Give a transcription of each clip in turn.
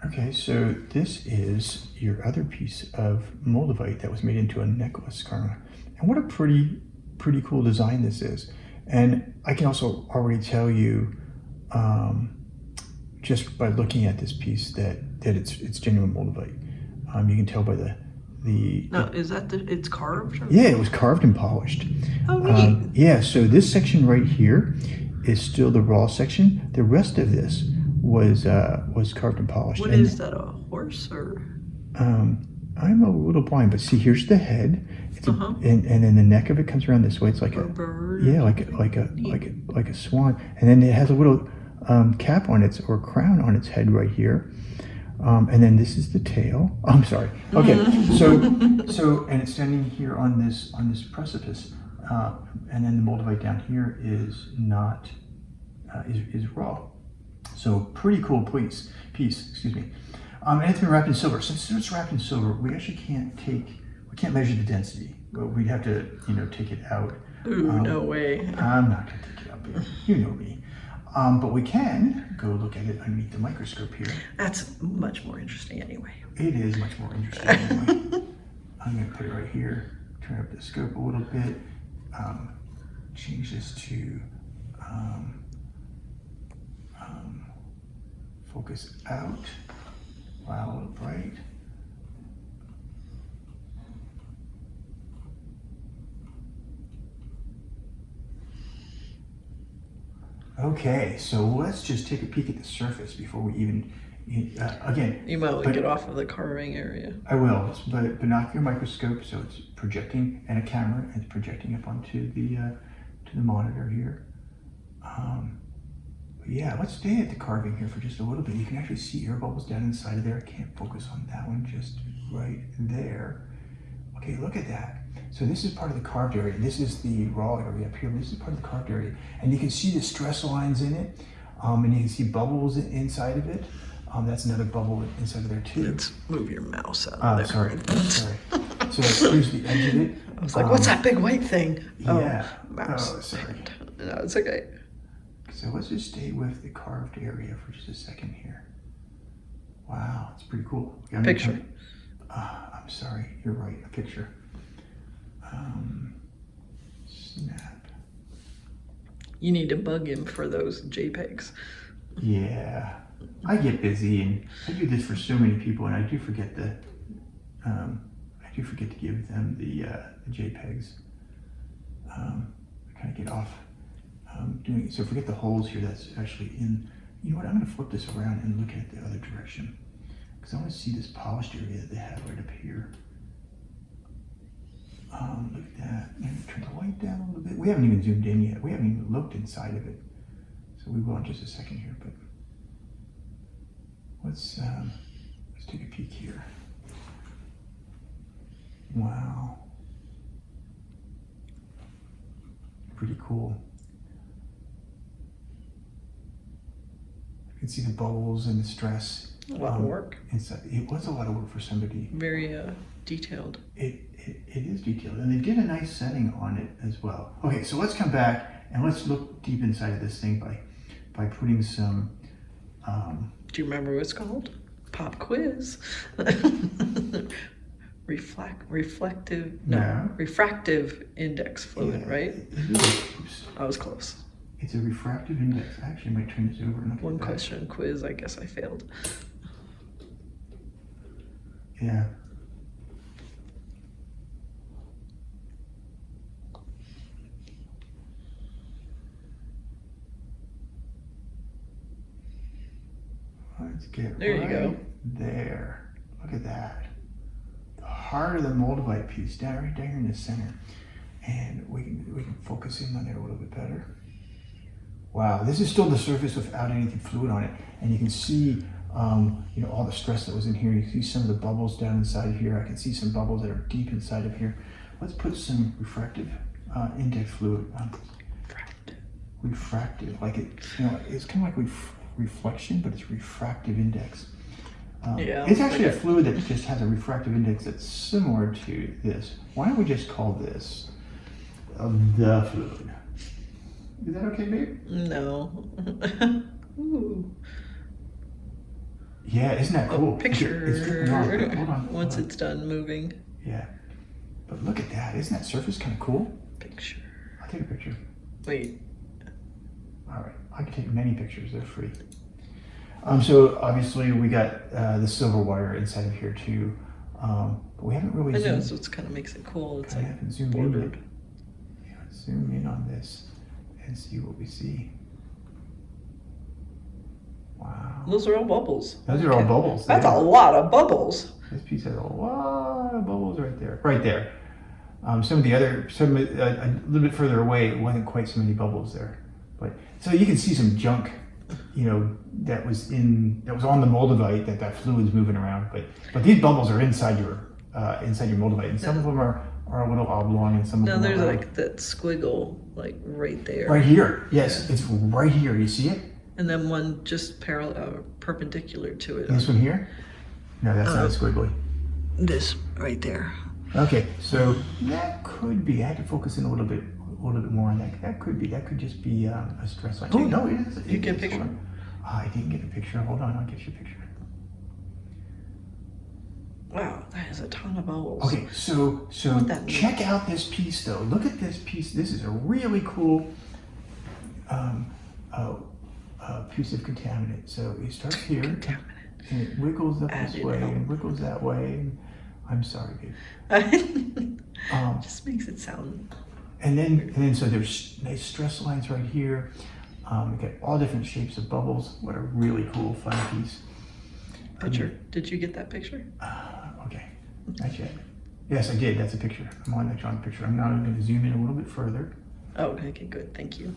Okay, so this is your other piece of Moldavite that was made into a necklace, Karma. And what a pretty cool design this is. And I can also already tell you, just by looking at this piece, that it's genuine Moldavite. You can tell by the No, is that it's carved? Or? Yeah, it was carved and polished. Oh, neat. Yeah, so this section right here is still the raw section. The rest of this was carved and polished. What is that, a horse or? I'm a little blind, but see, here's the head. It's and then the neck of it comes around this way. It's like a bird. Yeah, like a swan. And then it has a little cap on its or crown on its head right here. And then this is the tail. I'm sorry. Okay, so and it's standing here on this precipice, and then the Moldavite down here is not is raw. So pretty cool piece. Excuse me. And it's been wrapped in silver. Since it's wrapped in silver, we actually can't measure the density. But we'd have to take it out. Ooh, no way. I'm not gonna take it out, babe. You know me. But we can go look at it underneath the microscope here. That's much more interesting anyway. It is much more interesting anyway. I'm going to put it right here, turn up the scope a little bit, change this to focus out, wow, a little bright. Okay, so let's just take a peek at the surface before we even, again. You might want to get off of the carving area. I will, but binocular microscope, so it's projecting, and a camera, and it's projecting up onto the monitor here. But yeah, let's stay at the carving here for just a little bit. You can actually see air bubbles down inside of there. I can't focus on that one, just right there. Okay, look at that. So this is part of the carved area. This is the raw area up here. This is part of the carved area. And you can see the stress lines in it. And you can see bubbles inside of it. That's another bubble inside of there too. Let's move your mouse out of there. Sorry. So here's the edge of it. I was like, what's that big white thing? Yeah. Mouse. Oh, sorry. No, it's okay. So let's just stay with the carved area for just a second here. Wow, it's pretty cool. Picture. I'm sorry, you're right, a picture. Snap. You need to bug him for those JPEGs. Yeah, I get busy and I do this for so many people, and I do forget to give them the JPEGs. I kind of get off doing it. So forget the holes here. That's actually in. You know what? I'm going to flip this around and look at it the other direction, because I want to see this polished area that they have right up here. Look at that. I'm going to turn the light down a little bit. We haven't even zoomed in yet. We haven't even looked inside of it. So we will in just a second here, but let's take a peek here. Wow. Pretty cool. You can see the bubbles and the stress. A lot of work. Inside. It was a lot of work for somebody. Very detailed. It is detailed, and they did a nice setting on it as well. Okay, so let's come back and let's look deep inside of this thing by putting some. Do you remember what it's called? Pop quiz. Refractive index fluid, yeah, right? I was close. It's a refractive index. I actually might turn this over and look One question quiz, I guess I failed. Yeah. Let's get there. You go. There. Look at that. The heart of the Moldavite piece, right down here in the center, and we can focus in on there a little bit better. Wow, this is still the surface without anything fluid on it, and you can see all the stress that was in here. You can see some of the bubbles down inside of here. I can see some bubbles that are deep inside of here. Let's put some refractive index fluid on. Refractive, like it's kind of like reflection, but it's refractive index. It's actually a fluid that just has a refractive index that's similar to this. Why don't we just call this the fluid? Is that okay, babe? No. Ooh. Yeah, isn't that cool? Picture. It's dripping on. Hold on. Once it's done moving. Yeah. But look at that. Isn't that surface kind of cool? Picture. I'll take a picture. Wait. All right. I can take many pictures. They're free. So obviously we got the silver wire inside of here too. But we haven't really I know, so it kind of makes it cool. It's like bordered. Yeah, let's zoom in on this and see what we see. Wow. Those are all bubbles. Those are all bubbles. That's a lot of bubbles. This piece has a lot of bubbles right there. Right there. Some of the other, a little bit further away, it wasn't quite so many bubbles there. But so you can see some junk, that was on the Moldavite that fluid's moving around. But these bubbles are inside your Moldavite, and some of them are a little oblong, and some of them there's are like that squiggle, like right there. Right here. Yes, it's right here. You see it? And then one just perpendicular to it. This one here? No, that's not a squiggly. This right there. Okay, so that could be. I had to focus in a little bit more on that. That could just be a stress line. Oh no, it is. You get a picture? I didn't get a picture. Hold on, I'll get you a picture. Wow, that is a ton of bubbles. Okay, so check out this piece though. Look at this piece. This is a really cool piece of contaminant. So it starts here, and it wiggles up this way and wiggles that way. And I'm sorry, babe. Just makes it sound. And then so there's nice stress lines right here. We got all different shapes of bubbles. What a really cool, fun piece. Picture. Did you get that picture? Okay, not yet. Yes, I did. That's a picture. I'm on that drawing picture. I'm now going to zoom in a little bit further. Oh, okay, good. Thank you.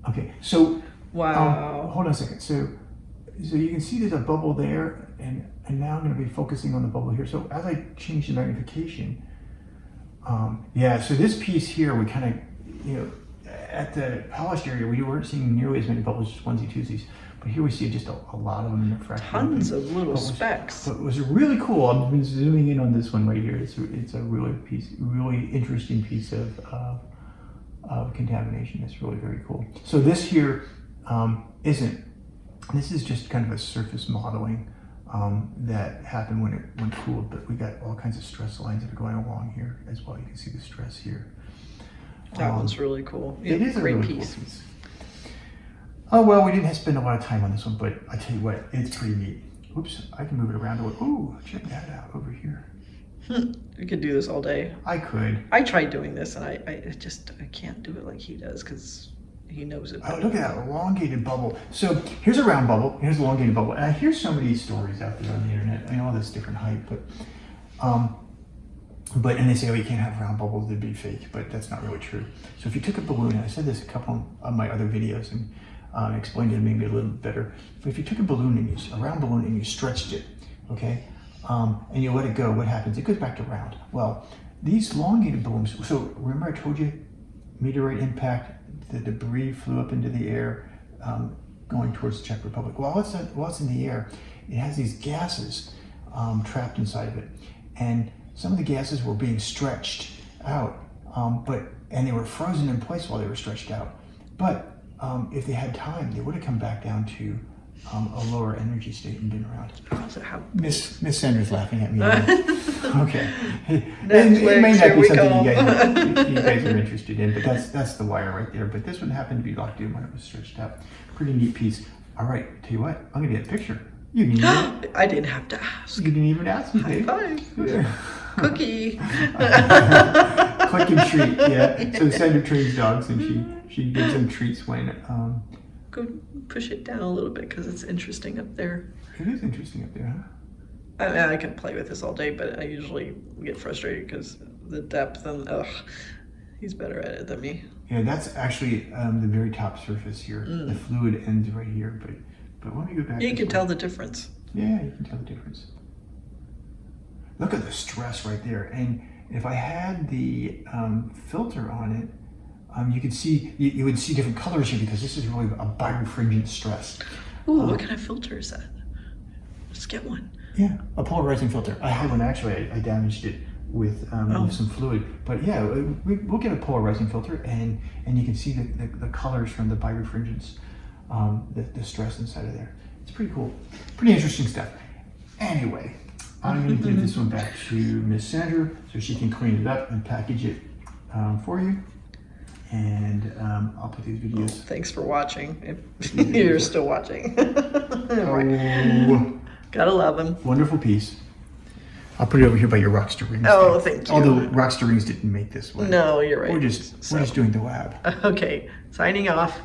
Okay, so wow. Hold on a second. So you can see there's a bubble there, and now I'm going to be focusing on the bubble here. So as I change the magnification, so this piece here, we kind of, at the polished area, we weren't seeing nearly as many bubbles, just onesie twosies. But here we see just a lot of them in the fraction. Tons of little specks. So it was really cool. I've been zooming in on this one right here. It's a really interesting piece of contamination. It's really very cool. So this here this is just kind of a surface modeling that happened when it went cooled, but we got all kinds of stress lines that are going along here as well. You can see the stress here. That one's really cool. It is a great really piece. Cool piece. Oh, well, we didn't spend a lot of time on this one, but I tell you what, it's pretty neat. Oops, I can move it around. Ooh, check that out over here. You could do this all day. I could. I tried doing this, and I can't do it like he does because he knows it. Oh, look at that elongated bubble. So here's a round bubble. Here's an elongated bubble. And I hear so many stories out there on the internet. I mean, all this different hype, and they say, oh, you can't have round bubbles, they'd be fake, but that's not really true. So if you took a balloon, and I said this a couple of my other videos and explained it maybe a little better, but if you took a round balloon and you stretched it, okay, and you let it go, what happens? It goes back to round. Well, these elongated balloons, so remember I told you, meteorite impact, the debris flew up into the air going towards the Czech Republic. While it's in the air, it has these gases trapped inside of it. And some of the gases were being stretched out, and they were frozen in place while they were stretched out. But if they had time, they would have come back down to a lower energy state and been around. Miss Sanders laughing at me. Okay. It may not be something you guys are interested in, but that's the wire right there. But this one happened to be locked in when it was stretched out. Pretty neat piece. All right, tell you what, I'm gonna get a picture. You didn't even, I didn't have to ask. You didn't even ask me. High five. Yeah. Cookie. Click and treat, yeah. So Sandra trains dogs, and she gives them treats when. Go push it down a little bit because it's interesting up there. It is interesting up there, huh? I mean, I can play with this all day, but I usually get frustrated because the depth and he's better at it than me. Yeah, that's actually the very top surface here. The fluid ends right here, but let me go back. You can tell the difference. Yeah, you can tell the difference. Look at the stress right there. And if I had the filter on it, you could see, you would see different colors here because this is really a birefringent stress. Ooh, what kind of filter is that? Let's get one. Yeah, a polarizing filter. I had one actually. I damaged it with some fluid. But yeah, we'll get a polarizing filter, and you can see the colors from the birefringence, the stress inside of there. It's pretty cool. Pretty interesting stuff. Anyway, I'm going to give this one back to Miss Sandra so she can clean it up and package it for you. And I'll put these videos. Thanks for watching. If you're still watching. Oh, Gotta love them. wonderful piece. I'll put it over here by your Rocks2Rings. Oh, thank you. Although Rocks2Rings didn't make this one. No, you're right. We're just doing the lab. Okay, signing off.